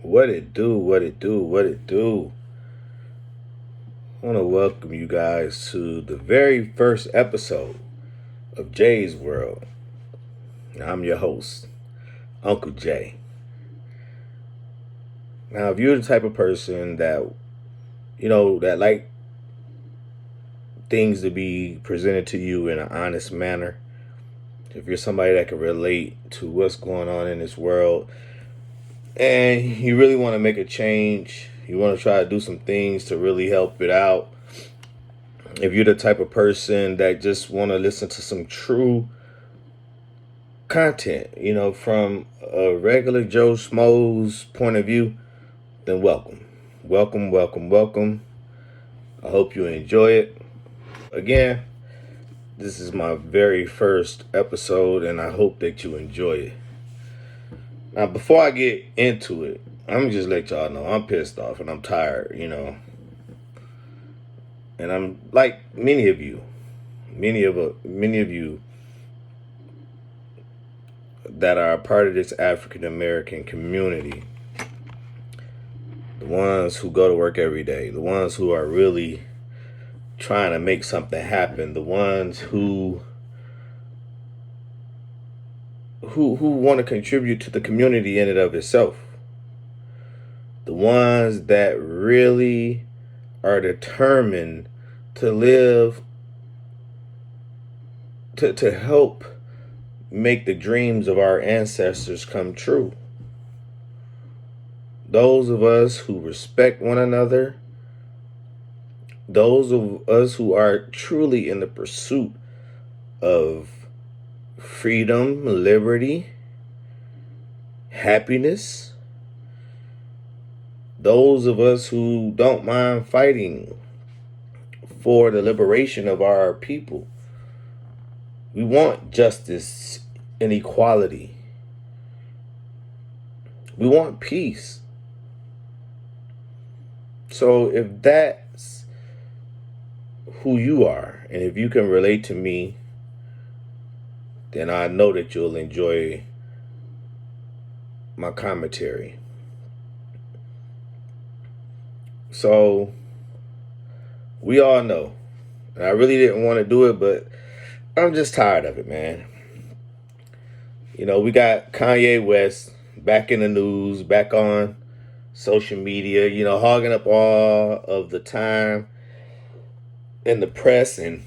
What it do, what it do, what it do. I want to welcome you guys to the very first episode of Jay's World. I'm your host, Uncle Jay. Now, if you're the type of person that, that like things to be presented to you in an honest manner, if you're somebody that can relate to what's going on in this world, and you really want to make a change, you want to try to do some things to really help it out. If you're the type of person that just want to listen to some true content, from a regular Joe Schmo's point of view, then welcome. Welcome, welcome, welcome. I hope you enjoy it. Again, this is my very first episode, and I hope that you enjoy it. Now, before I get into it, I'm just let y'all know I'm pissed off and I'm tired, And I'm like many of you that are a part of this African American community. The ones who go to work every day, the ones who are really trying to make something happen, the ones who want to contribute to the community in and of itself. The ones that really are determined to live, to help make the dreams of our ancestors come true. Those of us who respect one another, those of us who are truly in the pursuit of freedom, liberty, happiness. Those of us who don't mind fighting for the liberation of our people. We want justice and equality. We want peace. So if that's who you are, and if you can relate to me, then I know that you'll enjoy my commentary. So, we all know, and I really didn't want to do it, but I'm just tired of it, man. We got Kanye West back in the news, back on social media, hogging up all of the time in the press and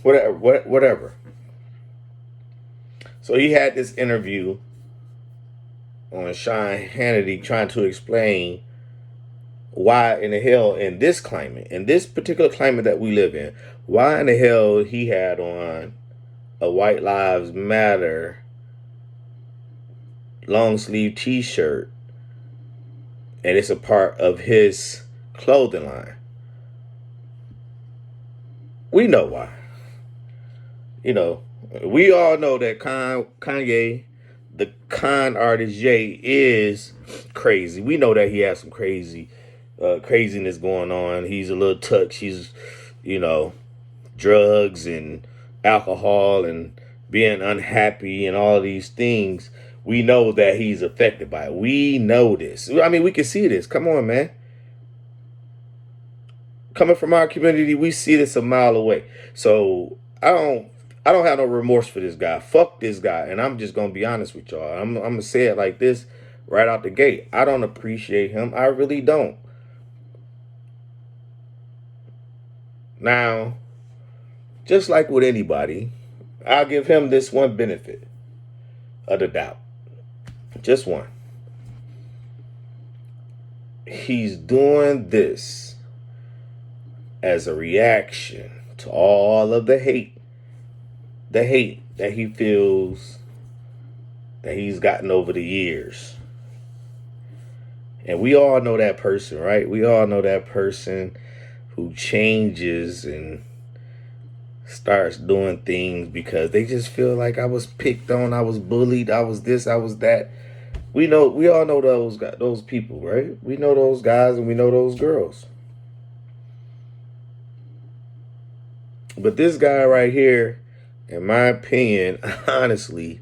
whatever. So he had this interview on Sean Hannity trying to explain why in the hell in this climate, in this particular climate that we live in, why in the hell he had on a White Lives Matter long sleeve t-shirt and it's a part of his clothing line. We know why. We all know that Kanye, the con artist Jay, is crazy. We know that he has some craziness going on. He's a little touch. He's, drugs and alcohol and being unhappy and all these things. We know that he's affected by it. We know this. I mean, we can see this. Come on, man. Coming from our community, we see this a mile away. So I don't have no remorse for this guy. Fuck this guy. And I'm just going to be honest with y'all. I'm going to say it like this right out the gate. I don't appreciate him. I really don't. Now, just like with anybody, I'll give him this one benefit of the doubt. Just one. He's doing this as a reaction to all of the hate that he feels that he's gotten over the years. And we all know that person, right? We all know that person who changes and starts doing things because they just feel like I was picked on, I was bullied, I was this, I was that. We all know those people, right? We know those guys and we know those girls. But this guy right here, in my opinion, honestly,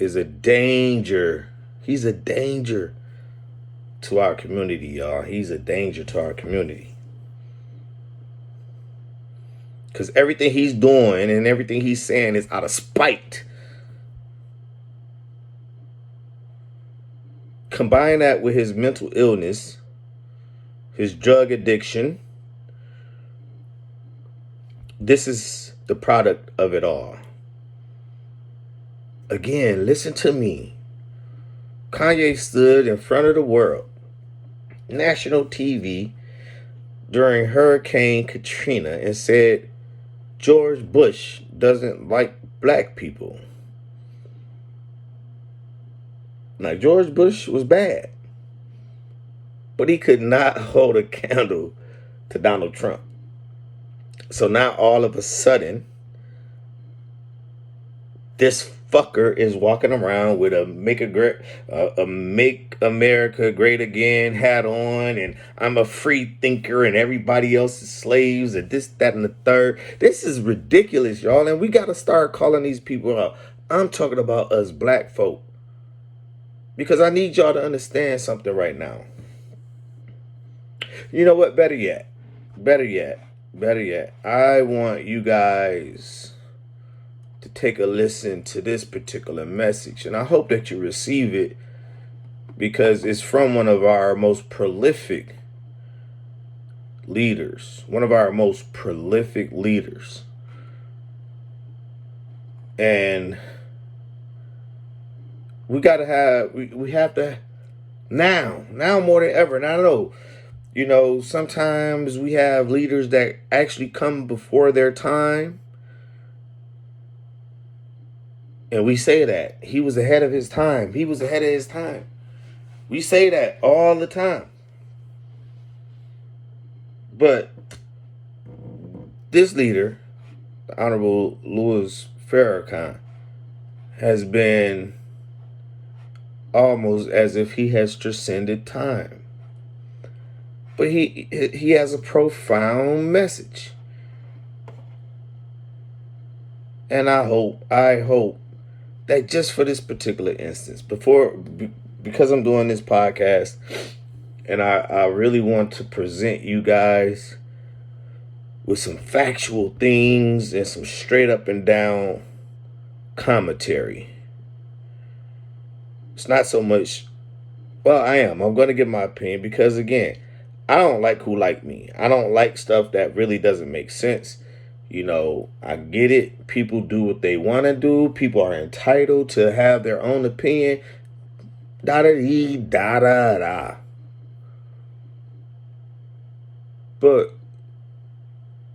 is a danger. He's a danger to our community, y'all. He's a danger to our community. Because everything he's doing and everything he's saying is out of spite. Combine that with his mental illness, his drug addiction. This is the product of it all. Again, listen to me. Kanye stood in front of the world, national TV, during Hurricane Katrina and said George Bush doesn't like black people. Now, George Bush was bad, but he could not hold a candle to Donald Trump. So now all of a sudden, this fucker is walking around with a Make America Great Again hat on, and I'm a free thinker and everybody else is slaves and this, that, and the third. This is ridiculous, y'all, and we got to start calling these people out. I'm talking about us black folk, because I need y'all to understand something right now. You know what? Better yet, I want you guys to take a listen to this particular message, and I hope that you receive it, because it's from one of our most prolific leaders. And we have to now more than ever. And I know, sometimes we have leaders that actually come before their time. And we say that he was ahead of his time. We say that all the time. But this leader, the Honorable Louis Farrakhan, has been almost as if he has transcended time. But he has a profound message. And I hope that just for this particular instance, because I'm doing this podcast, and I really want to present you guys with some factual things and some straight up and down commentary. It's not so much, I'm going to give my opinion, because again, I don't like who like me. I don't like stuff that really doesn't make sense. I get it. People do what they want to do. People are entitled to have their own opinion. Da-da-dee-da-da-da. But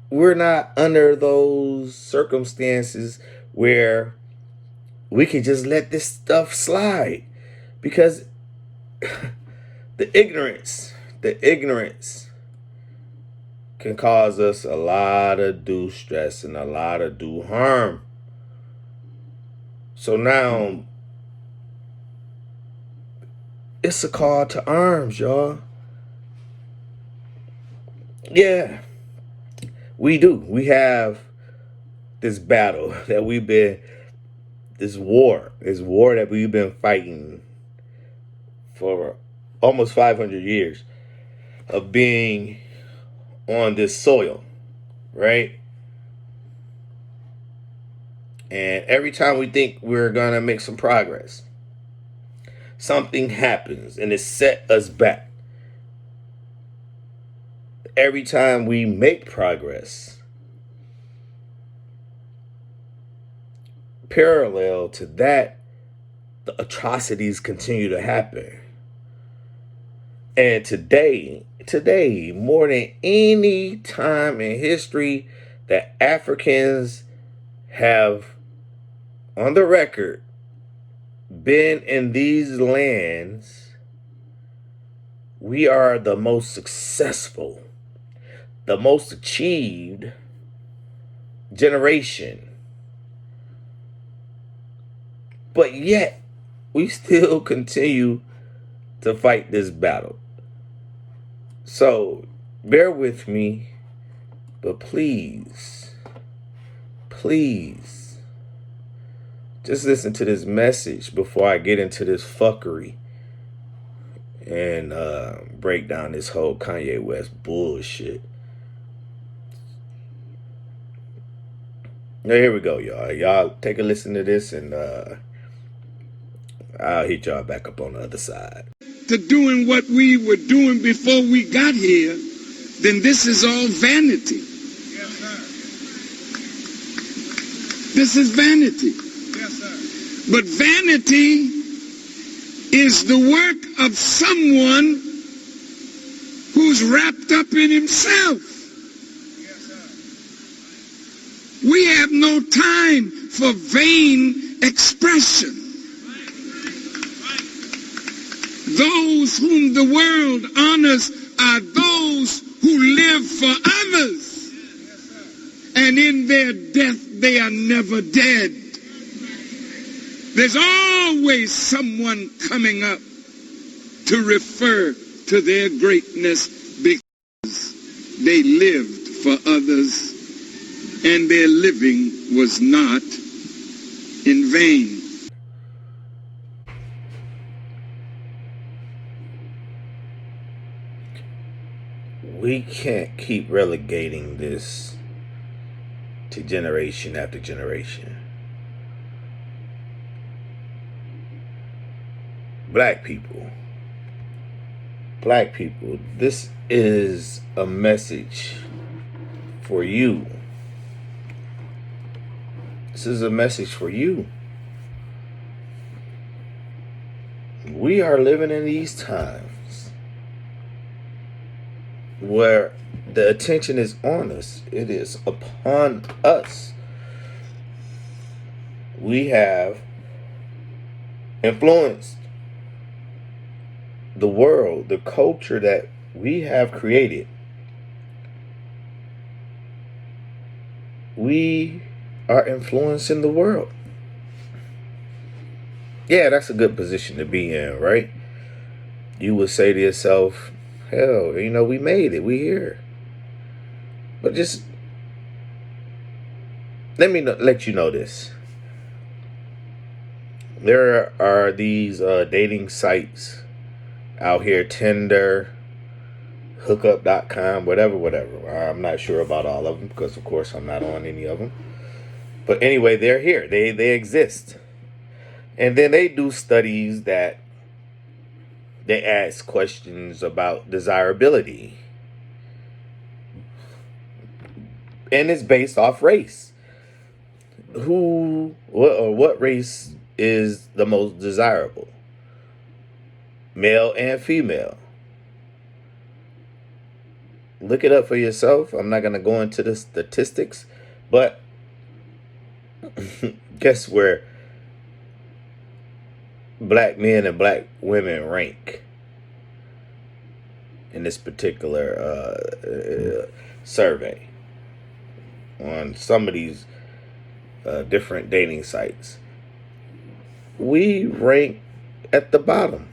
we're not under those circumstances where we can just let this stuff slide. Because the ignorance can cause us a lot of due stress and a lot of due harm. So now, it's a call to arms, y'all. Yeah, we do. We have this battle that this war that we've been fighting for almost 500 years of being on this soil, right? And every time we think we're gonna make some progress, something happens and it set us back. Every time we make progress, parallel to that, the atrocities continue to happen. And today, more than any time in history that Africans have, on the record, been in these lands, we are the most successful, the most achieved generation. But yet, we still continue to fight this battle. So, bear with me, but please, just listen to this message before I get into this fuckery. and break down this whole Kanye West bullshit. Now, here we go, y'all. Y'all take a listen to this, and I'll hit y'all back up on the other side. To doing what we were doing before we got here, then this is all vanity. Yes, sir. This is vanity. Yes, sir. But vanity is the work of someone who's wrapped up in himself. Yes, sir. We have no time for vain expression. Those whom the world honors are those who live for others. And in their death, they are never dead. There's always someone coming up to refer to their greatness because they lived for others and their living was not in vain. We can't keep relegating this to generation after generation. Black people, this is a message for you. This is a message for you. We are living in these times where the attention is on us. It is upon us. We have influenced the world, the culture that we have created. We are influencing the world. Yeah, that's a good position to be in, right? You would say to yourself, hell, we made it. We here. But just let you know this. There are these dating sites out here, Tinder, hookup.com, whatever. I'm not sure about all of them because, of course, I'm not on any of them. But anyway, they're here. They exist. And then they do studies that they ask questions about desirability. And it's based off race. What race is the most desirable? Male and female. Look it up for yourself. I'm not going to go into the statistics, but guess where black men and black women rank in this particular survey on some of these different dating sites. We rank at the bottom,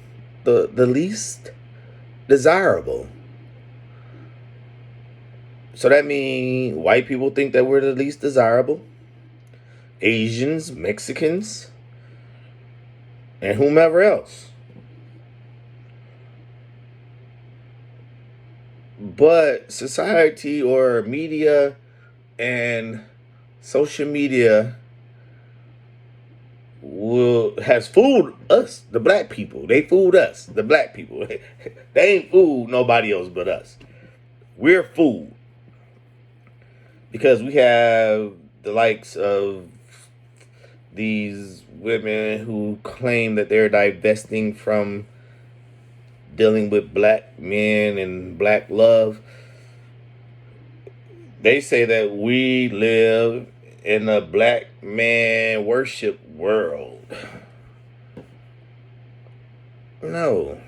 the least desirable. So that means white people think that we're the least desirable. Asians, Mexicans, and whomever else. But society or media and social media has fooled us, the black people. They fooled us, the black people. They ain't fooled nobody else but us. We're fooled. Because we have the likes of these women who claim that they're divesting from dealing with black men and black love. They say that we live in a black man worship world. No.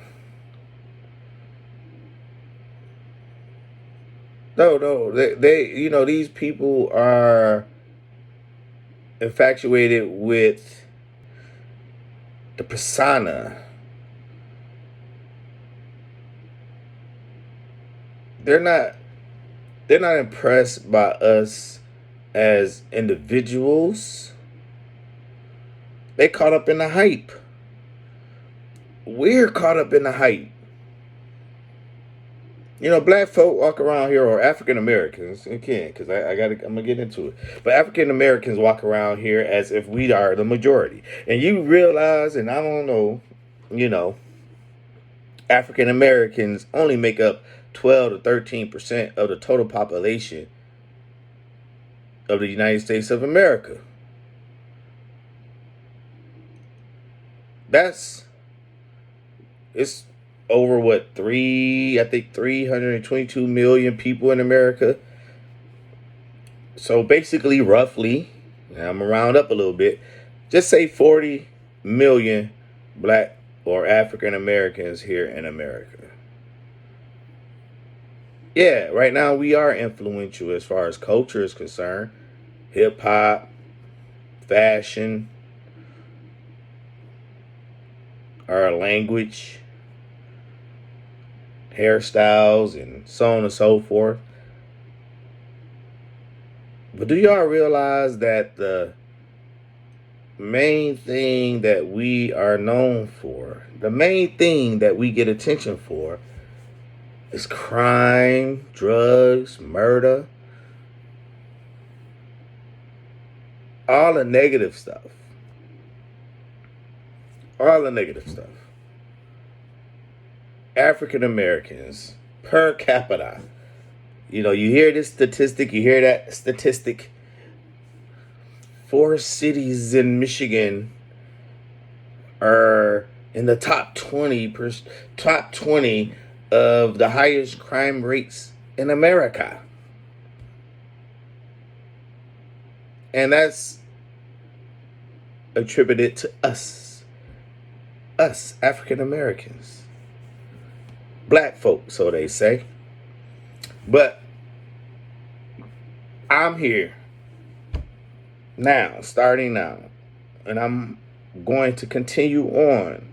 They these people are infatuated with the persona. They're not impressed by us as individuals. They caught up in the hype. We're caught up in the hype. Black folk walk around here, or African Americans, again, because I'm gonna get into it. But African Americans walk around here as if we are the majority, and you realize, and I don't know, you know, African Americans only make up 12 to 13% of the total population of the United States of America. It's over what, I think 322 million people in America. So basically, roughly, and I'm gonna round up a little bit, just say 40 million black or African Americans here in America. Yeah, right now we are influential as far as culture is concerned. Hip hop, fashion, our language, hairstyles, and so on and so forth. But do y'all realize that the main thing that we are known for, the main thing that we get attention for, is crime, drugs, murder, all the negative stuff. All the negative stuff. African Americans per capita. You hear this statistic, you hear that statistic. 4 cities in Michigan are in the top 20 of the highest crime rates in America. And that's attributed to us African Americans, black folk, so they say. But I'm here now, starting now, and I'm going to continue on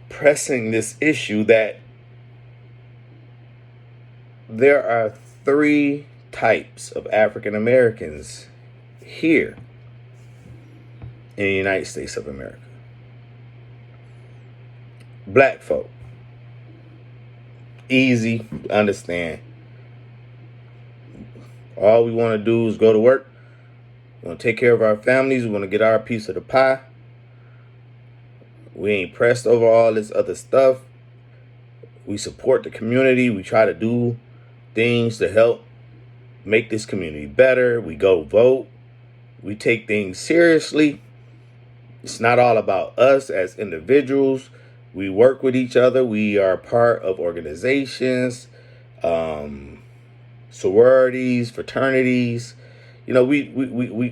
pressing this issue that there are 3 types of African Americans here in the United States of America. Black folk, easy to understand. All we want to do is go to work. We want to take care of our families. We want to get our piece of the pie. We ain't pressed over all this other stuff. We support the community. We try to do things to help make this community better. We go vote. We take things seriously. It's not all about us as individuals. We work with each other. We are part of organizations, sororities, fraternities. We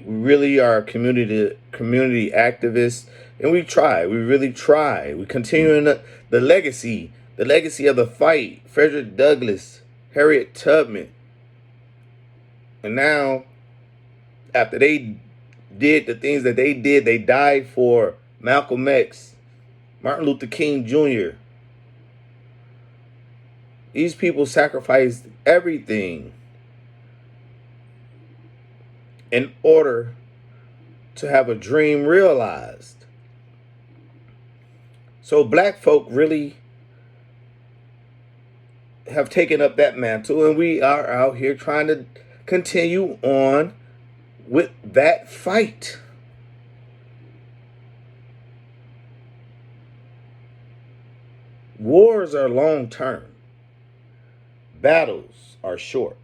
really are community activists, and we try. We really try. We continue in the legacy of the fight. Frederick Douglass, Harriet Tubman, and now, after they did the things that they did, they died for Malcolm X, Martin Luther King Jr. These people sacrificed everything in order to have a dream realized. So black folk really have taken up that mantle, and we are out here trying to continue on with that fight. Wars are long term. Battles are short.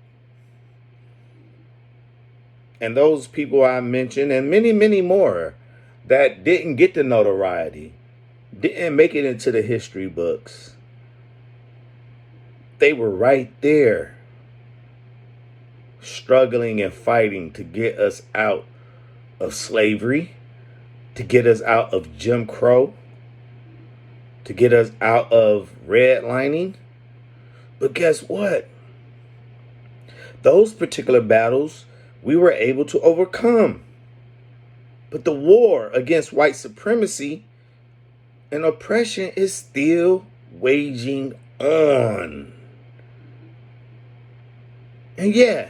And those people I mentioned, and many, many more that didn't get the notoriety, didn't make it into the history books, they were right there, struggling and fighting to get us out of slavery, to get us out of Jim Crow, to get us out of redlining. But guess what? Those particular battles we were able to overcome. But the war against white supremacy and oppression is still waging on. And yeah,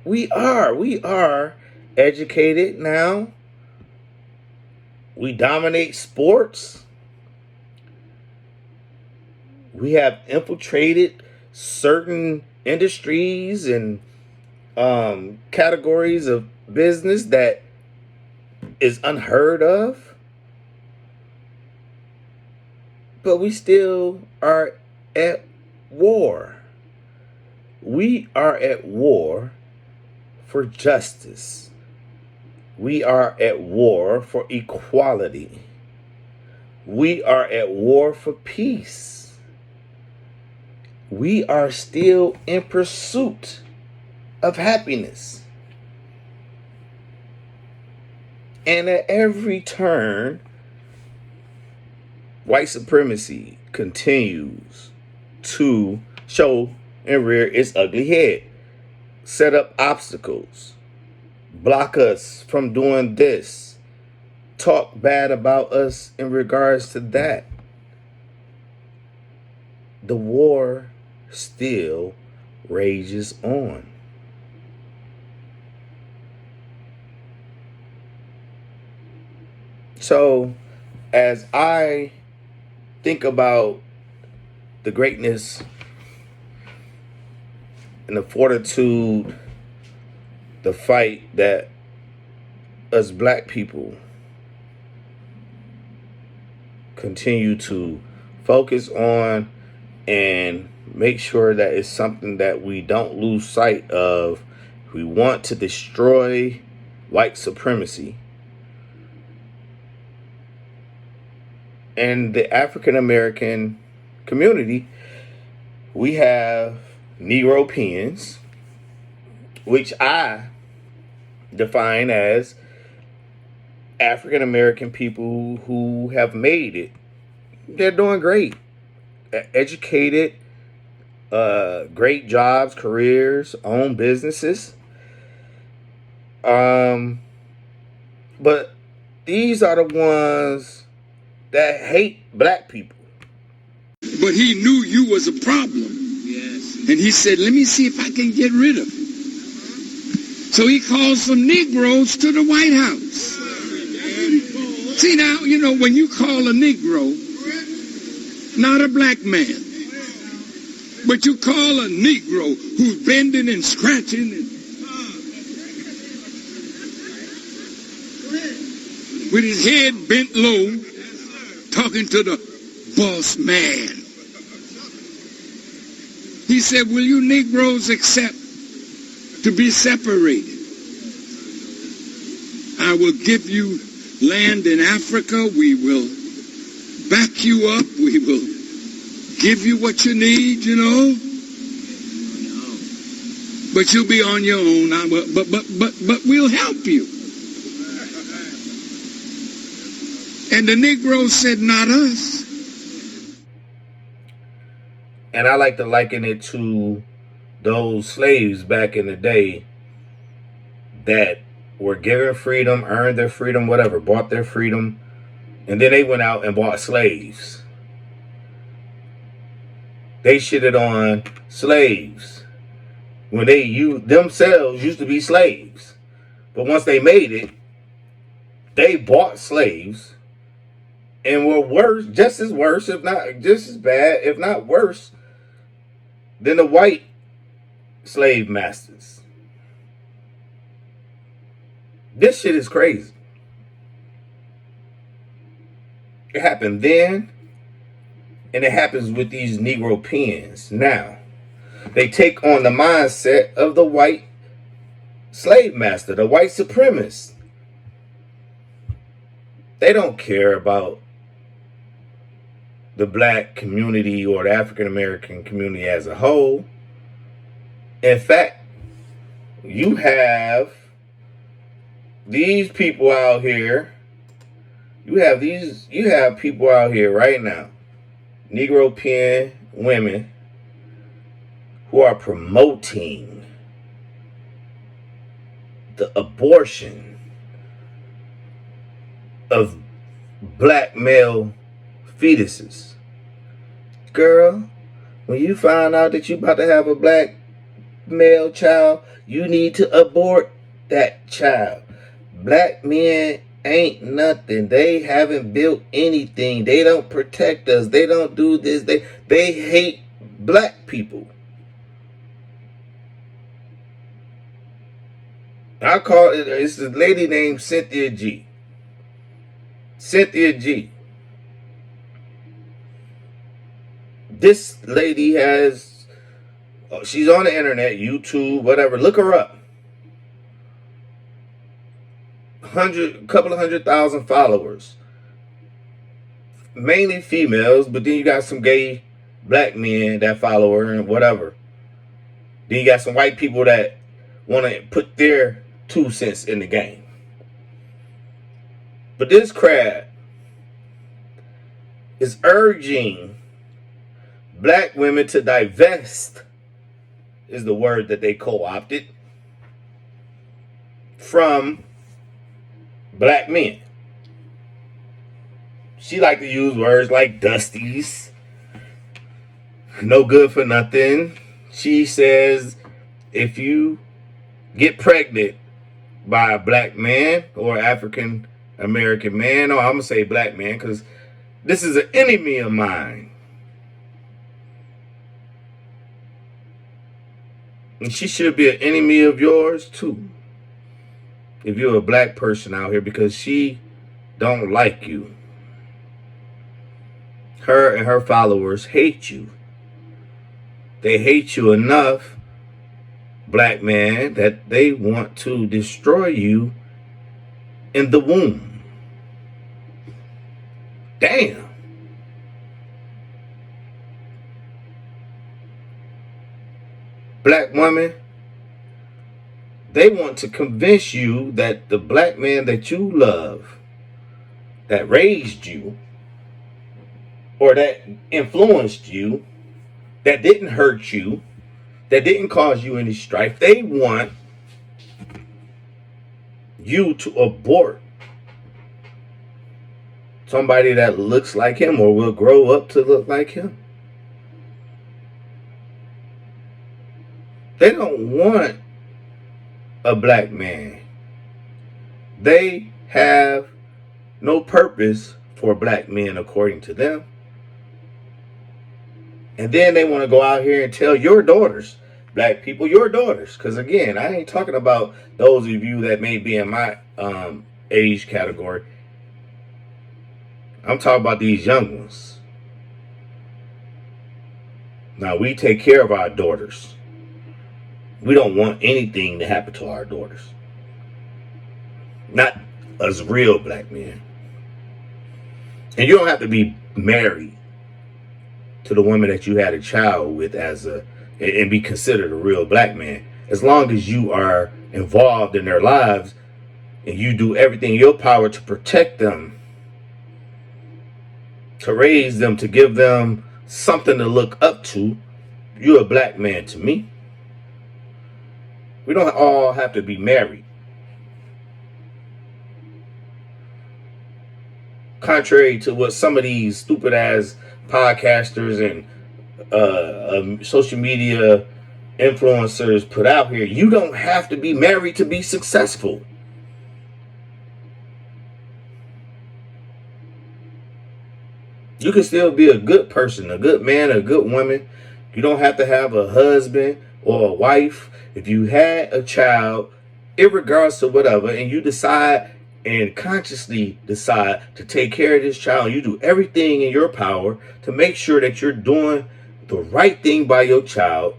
we are educated now. We dominate sports. We have infiltrated certain industries and categories of business that is unheard of. But we still are at war. We are at war for justice. We are at war for equality. We are at war for peace. We are still in pursuit of happiness. And at every turn, white supremacy continues to show and rear its ugly head, set up obstacles, block us from doing this, talk bad about us in regards to that. The war still rages on. So, as I think about the greatness and the fortitude, the fight that us black people continue to focus on and make sure that it's something that we don't lose sight of. We want to destroy white supremacy. And the African American community, we have Kneegrowpeans, which I define as African American people who have made it. They're doing great. Educated, great jobs, careers, own businesses. But these are the ones that hate black people. But he knew you was a problem. Yes. And he said, let me see if I can get rid of it. So he called some Negroes to the White House. See now, you know, when you call a Negro, not a black man, but you call a Negro who's bending and scratching and with his head bent low, talking to the boss man. He said, will you Negroes accept to be separated? I will give you land in Africa. We will back you up. We will give you what you need, you know. But you'll be on your own. But we'll help you. And the Negroes said, not us. And I like to liken it to those slaves back in the day that were given freedom, earned their freedom, whatever, bought their freedom, and then they went out and bought slaves. They shitted on slaves when they themselves used to be slaves. But once they made it, they bought slaves and were worse, just as worse, if not just as bad, if not worse, than the white slave masters. This shit is crazy. It happened then, and it happens with these Kneegrowpeans now. They take on the mindset of the white slave master, the white supremacist. They don't care about the black community or the African American community as a whole. In fact, you have these people out here. You have people out here right now, Kneegrowpean women, who are promoting the abortion of black male fetuses. Girl, when you find out that you about to have a black male child, you need to abort that child. Black men ain't nothing. They haven't built anything. They don't protect us. They don't do this. They hate black people. I call it, it's a lady named Cynthia G. Cynthia G. This lady has, she's on the internet, YouTube, whatever. Look her up. Couple of 100,000 followers. Mainly females, but then you got some gay black men that follow her and whatever. Then you got some white people that want to put their 2 cents in the game. But this crowd is urging black women to divest, is the word that they co-opted, from black men. She like to use words like dusties, no good for nothing. She says if you get pregnant by a black man or African American man, or I'm gonna say black man because this is an enemy of mine. And she should be an enemy of yours too. If you're a black person out here, because she don't like you. Her and her followers hate you. They hate you enough, black man, that they want to destroy you in the womb. Damn. Black woman, they want to convince you that the black man that you love, that raised you, or that influenced you, that didn't hurt you, that didn't cause you any strife, they want you to abort somebody that looks like him or will grow up to look like him. They don't want a black man. They have no purpose for black men according to them. And then they want to go out here and tell your daughters, black people, your daughters. Because again, I ain't talking about those of you that may be in my age category. I'm talking about these young ones. Now, we take care of our daughters. We don't want anything to happen to our daughters. Not as real black men. And you don't have to be married to the woman that you had a child with and be considered a real black man. As long as you are involved in their lives and you do everything in your power to protect them, to raise them, to give them something to look up to, you're a black man to me. We don't all have to be married. Contrary to what some of these stupid ass podcasters and social media influencers put out here, you don't have to be married to be successful. You can still be a good person, a good man, a good woman. You don't have to have a husband or a wife. If you had a child, irregardless to whatever, and you decide and consciously decide to take care of this child, you do everything in your power to make sure that you're doing the right thing by your child,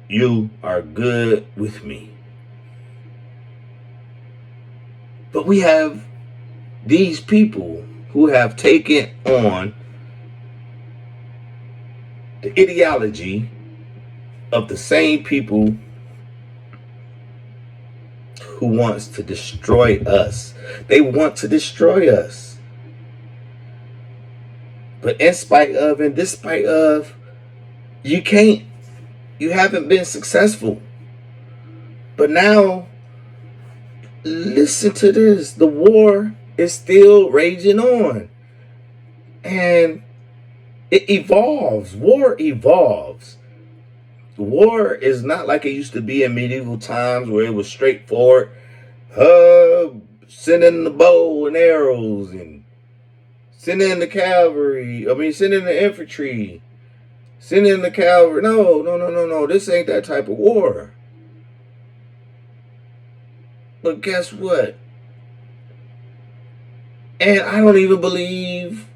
you are good with me. But we have these people who have taken on the ideology of the same people who wants to destroy us. They want to destroy us. But in spite of and despite of, you haven't been successful. But now, listen to this. The war is still raging on. And it evolves. War evolves. War is not like it used to be in medieval times where it was straightforward. sending the bow and arrows and sending the cavalry. Sending the infantry. Sending the cavalry. No. This ain't that type of war. But guess what? And I don't even believe.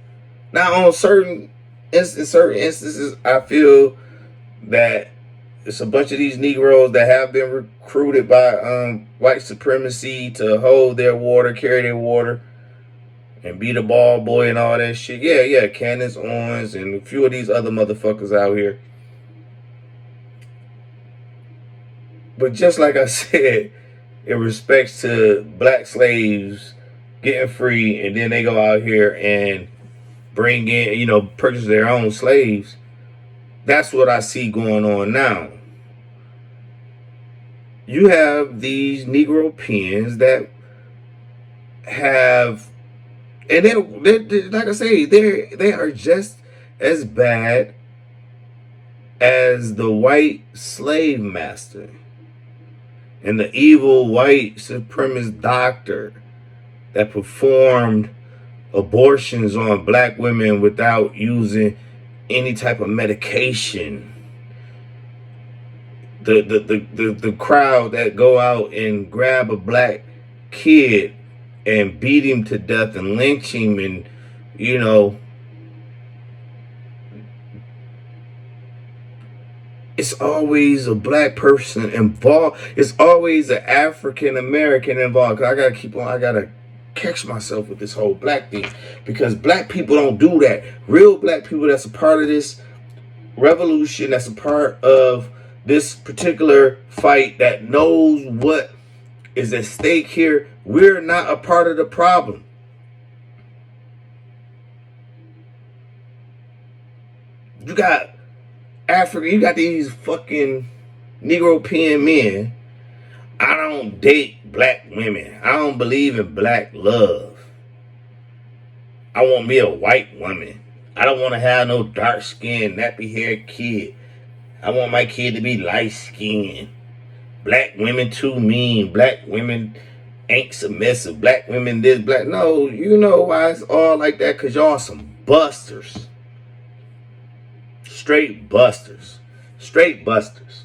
Now, on certain instances, I feel that it's a bunch of these Negroes that have been recruited by white supremacy to hold their water, carry their water, and be the ball boy and all that shit. Yeah, Candace Owens and a few of these other motherfuckers out here. But just like I said, in respects to black slaves getting free, and then they go out here and bring in, purchase their own slaves. That's what I see going on now. You have these Kneegrowpeans that have, and they're like I say, they are just as bad as the white slave master and the evil white supremacist doctor that performed abortions on black women without using any type of medication. The crowd that go out and grab a black kid and beat him to death and lynch him, and it's always a black person involved. It's always an African American involved. I gotta catch myself with this whole black thing, because black people don't do that. Real black people that's a part of this revolution, that's a part of this particular fight, that knows what is at stake here. We're not a part of the problem. You got Africa, you got these fucking Kneegrowpean men. I don't date black women. I don't believe in black love. I want me a white woman. I don't want to have no dark-skinned, nappy-haired kid. I want my kid to be light-skinned. Black women too mean. Black women ain't submissive. Black women this, black... No, you know why it's all like that? Because y'all some busters. Straight busters. Straight busters.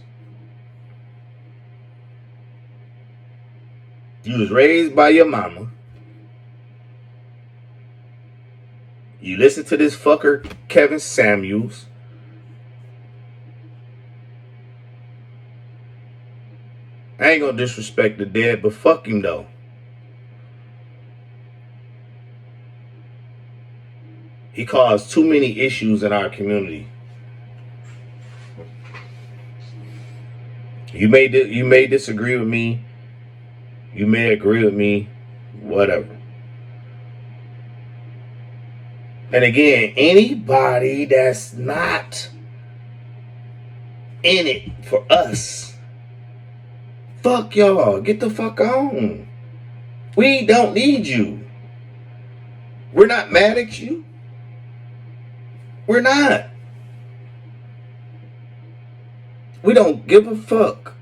You was raised by your mama. You listen to this fucker, Kevin Samuels. I ain't gonna disrespect the dead, but fuck him though. He caused too many issues in our community. You may disagree with me. You may agree with me. Whatever. And again, anybody that's not in it for us, fuck y'all. Get the fuck on. We don't need you. We're not mad at you. We're not. We don't give a fuck.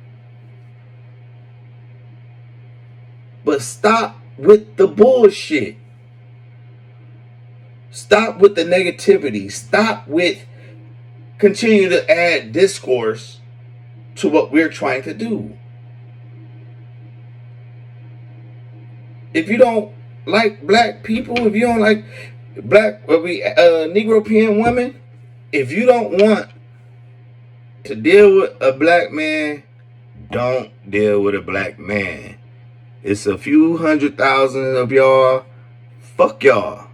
But stop with the bullshit. Stop with the negativity. Stop with continue to add discourse to what we're trying to do. If you don't like black people, if you don't like Kneegrowpean women, if you don't want to deal with a black man, don't deal with a black man. It's a few 100,000 of y'all. Fuck y'all.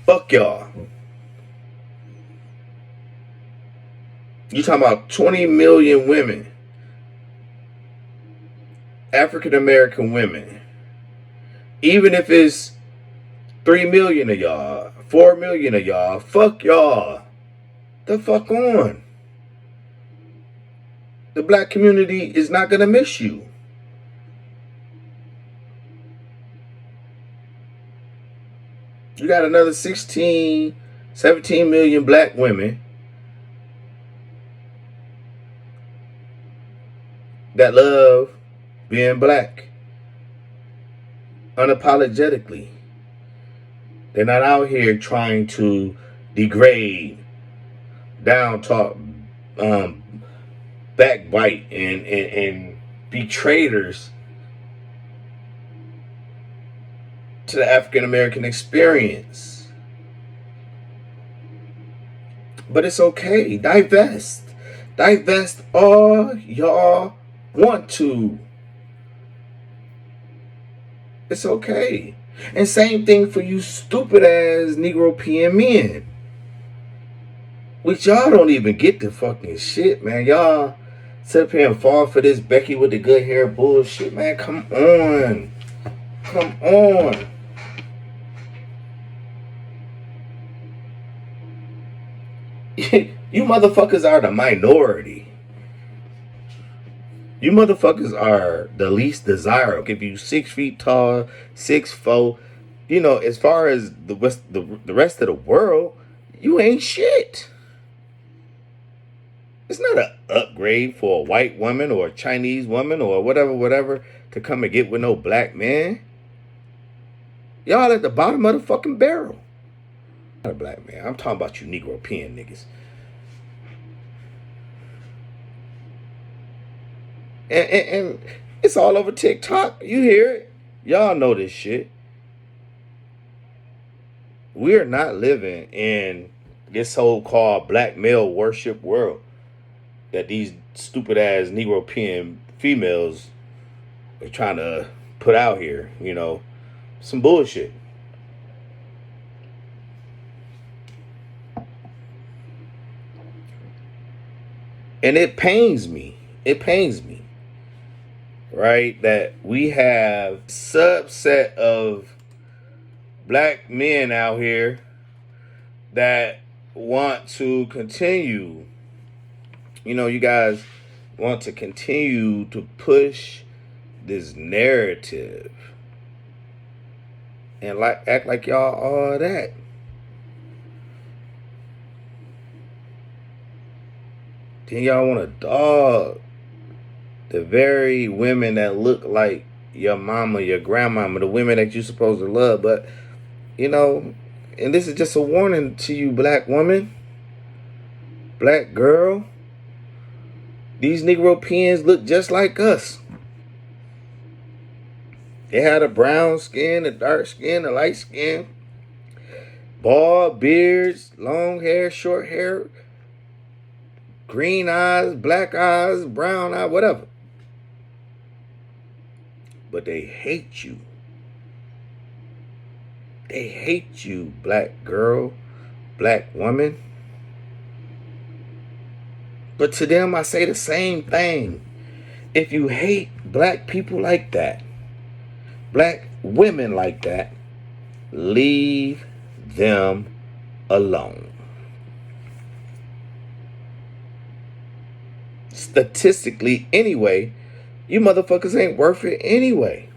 Fuck y'all. You talking about 20 million women. African American women. Even if it's 3 million of y'all, 4 million of y'all, fuck y'all. The fuck on. The black community is not gonna miss you. You got another 16, 17 million black women that love being black. unapologetically. They're not out here trying to degrade, down talk, um, backbite, and be traitors to the African American experience. But it's okay. Divest. Divest all y'all want to. It's okay. And same thing for you stupid ass Kneegrowpean men. Which y'all don't even get the fucking shit, man. Y'all sit up here and fall for this Becky with the good hair bullshit, man. Come on. Come on. You motherfuckers are the minority. You motherfuckers are the least desirable. If you 6 feet tall, 6'4", you know, as far as the rest of the world, you ain't shit. It's not an upgrade for a white woman or a Chinese woman or whatever to come and get with no black man. Y'all at the bottom of the fucking barrel. Not a black man. I'm talking about you Kneegrowpean niggas. And it's all over TikTok. You hear it. Y'all know this shit. We're not living in this so-called black male worship world that these stupid ass Kneegrowpean females are trying to put out here. You know, some bullshit. And it pains me. It pains me. Right? That we have subset of black men out here that want to continue. You know, you guys want to continue to push this narrative and act like y'all all that. Then y'all want to dog the very women that look like your mama, your grandmama, the women that you're supposed to love. But, you know, and this is just a warning to you, black woman, black girl. These Kneegrowpeans look just like us. They had a brown skin, a dark skin, a light skin, bald beards, long hair, short hair, green eyes, black eyes, brown eyes, whatever. But they hate you. They hate you, black girl, black woman. But to them, I say the same thing. If you hate black people like that, black women like that, leave them alone. Statistically, anyway, you motherfuckers ain't worth it anyway.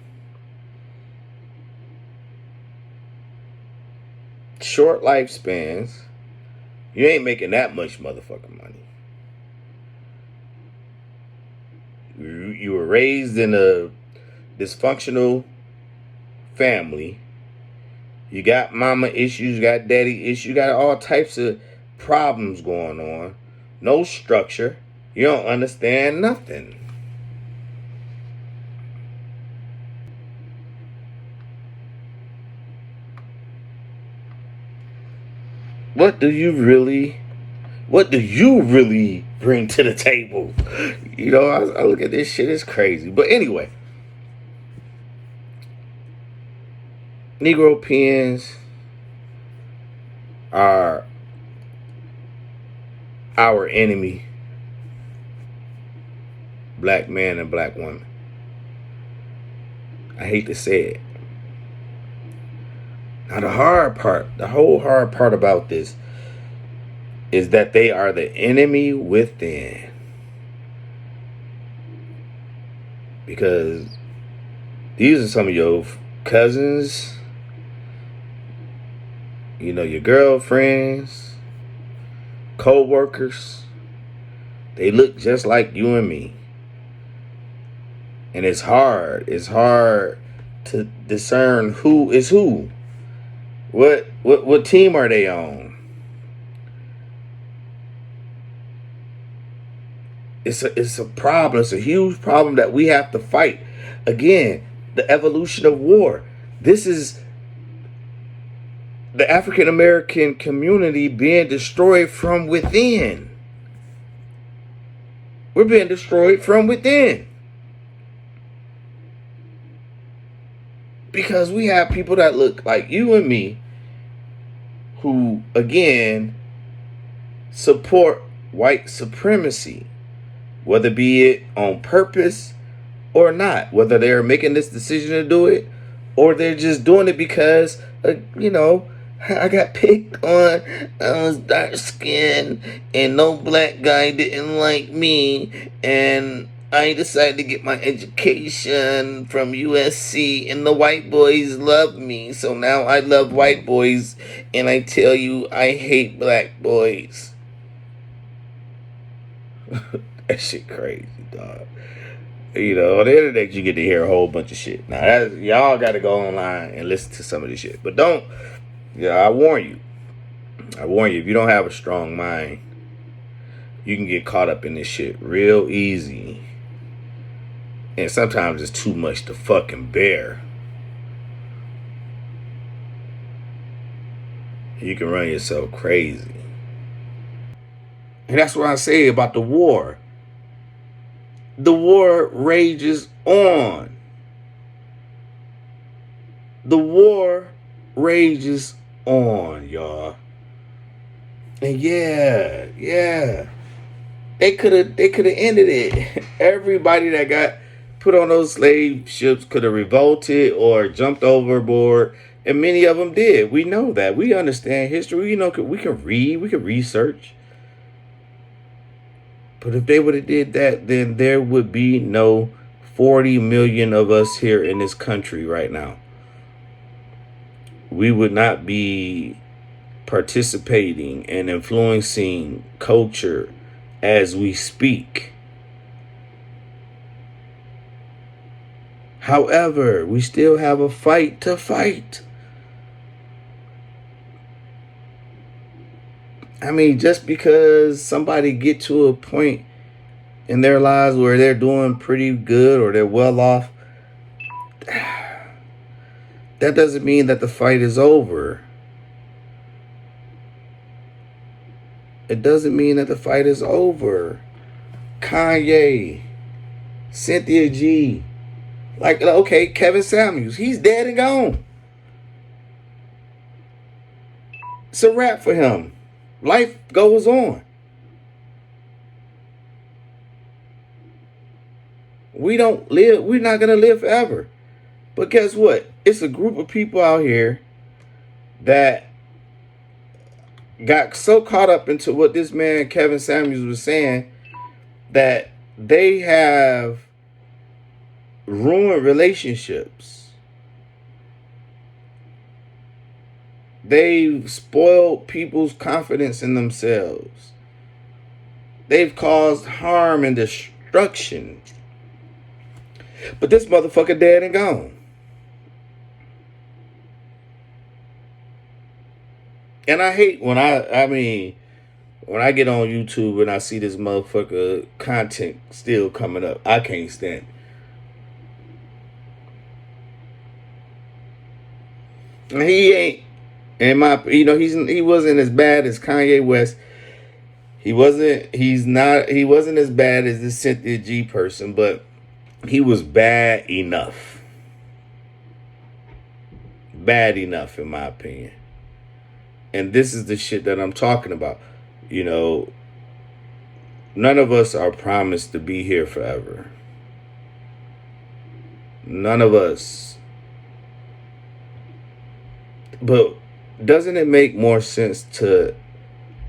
Short lifespans. You ain't making that much motherfucking money. You were raised in a dysfunctional family. You got mama issues, you got daddy issues, you got all types of problems going on. No structure. You don't understand nothing. What do you really bring to the table? You know, I look at this shit, it's crazy. But anyway, Kneegrowpeans are our enemy, black man and black woman. I hate to say it. Now the whole hard part about this is that they are the enemy within. Because these are some of your cousins, you know, your girlfriends, co-workers. They look just like you and me. And it's hard to discern who is who. What team are they on? It's a problem. It's a huge problem that we have to fight. Again, the evolution of war. This is the African American community being destroyed from within. We're being destroyed from within. Because we have people that look like you and me who, again, support white supremacy, whether be it on purpose or not, whether they're making this decision to do it or they're just doing it because, I got picked on, I was dark skinned and no black guy didn't like me, and I decided to get my education from USC and the white boys love me. So now I love white boys and I tell you I hate black boys. That shit crazy, dog. On the internet you get to hear a whole bunch of shit. Now y'all got to go online and listen to some of this shit. But I warn you. If you don't have a strong mind, you can get caught up in this shit real easy. And sometimes it's too much to fucking bear. You can run yourself crazy. And that's what I say about the war. The war rages on. The war rages on, y'all. And yeah. They could have ended it. Everybody that got put on those slave ships could have revolted or jumped overboard, and many of them did. We know that. We understand history. We can read, we can research. But if they would have did that, then there would be no 40 million of us here in this country right now. We would not be participating and influencing culture as we speak. However, we still have a fight to fight. I mean, just because somebody get to a point in their lives where they're doing pretty good or they're well off, that doesn't mean that the fight is over. It doesn't mean that the fight is over. Kanye, Cynthia G, okay, Kevin Samuels, he's dead and gone. It's a wrap for him. Life goes on. We're not going to live forever. But guess what? It's a group of people out here that got so caught up into what this man Kevin Samuels was saying that they have ruined relationships. They've spoiled people's confidence in themselves. They've caused harm and destruction. But this motherfucker dead and gone. And I hate when when I get on YouTube and I see this motherfucker content still coming up. I can't stand it. And he ain't, he wasn't as bad as Kanye West. He wasn't as bad as this Cynthia G person, but he was bad enough. Bad enough, in my opinion. And this is the shit that I'm talking about. None of us are promised to be here forever. None of us. But doesn't it make more sense to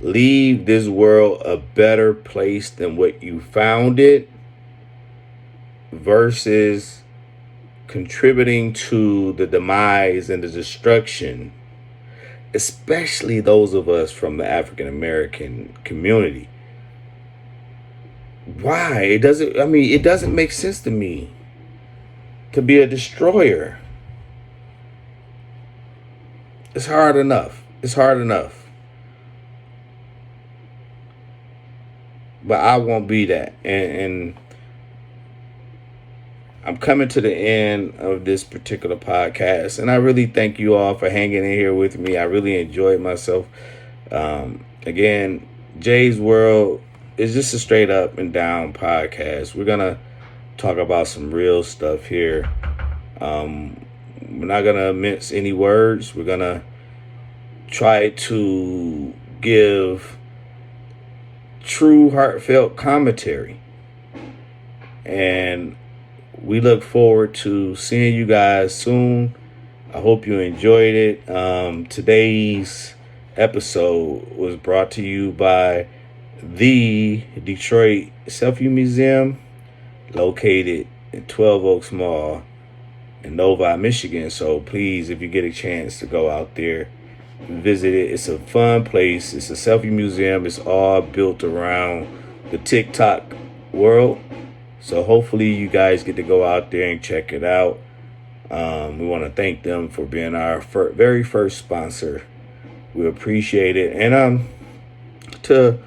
leave this world a better place than what you found it versus contributing to the demise and the destruction, especially those of us from the African American community? Why? It doesn't make sense to me to be a destroyer. It's hard enough. It's hard enough. But I won't be that. And I'm coming to the end of this particular podcast. And I really thank you all for hanging in here with me. I really enjoyed myself. Again, Jay's World is just a straight up and down podcast. We're going to talk about some real stuff here. We're not going to mince any words. We're going to try to give true, heartfelt commentary. And we look forward to seeing you guys soon. I hope you enjoyed it. Today's episode was brought to you by the Detroit Selfie Museum, located in 12 Oaks Mall in Novi, Michigan. So please, if you get a chance to go out there, visit it. It's a fun place. It's a selfie museum. It's all built around the TikTok world. So hopefully you guys get to go out there and check it out. We want to thank them for being our very first sponsor. We appreciate it. And to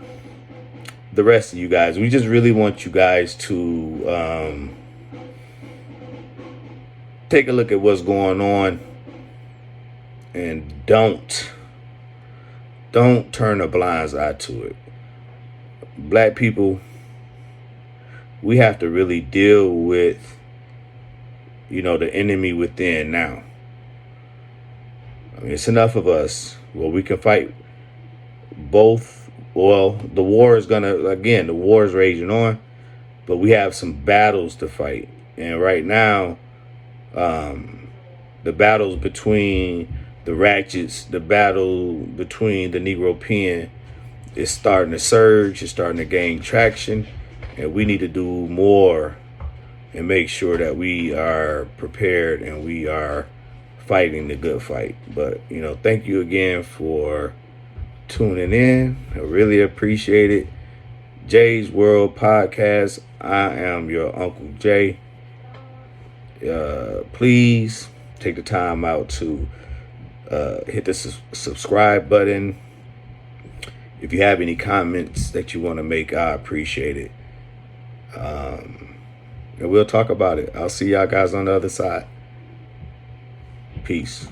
the rest of you guys, we just really want you guys to take a look at what's going on, and don't turn a blind eye to it. Black people, we have to really deal with, the enemy within now. I mean, it's enough of us. Well, we can fight both. Well, the war is the war is raging on, but we have some battles to fight. And right now, the battles between the ratchets, the battle between the Kneegrowpeans is starting to surge. It's starting to gain traction. And we need to do more and make sure that we are prepared and we are fighting the good fight. But, thank you again for tuning in. I really appreciate it. Jay's World Podcast. I am your Uncle Jay. Please take the time out to hit the subscribe button. If you have any comments that you want to make, I appreciate it. And we'll talk about it. I'll see y'all guys on the other side. Peace.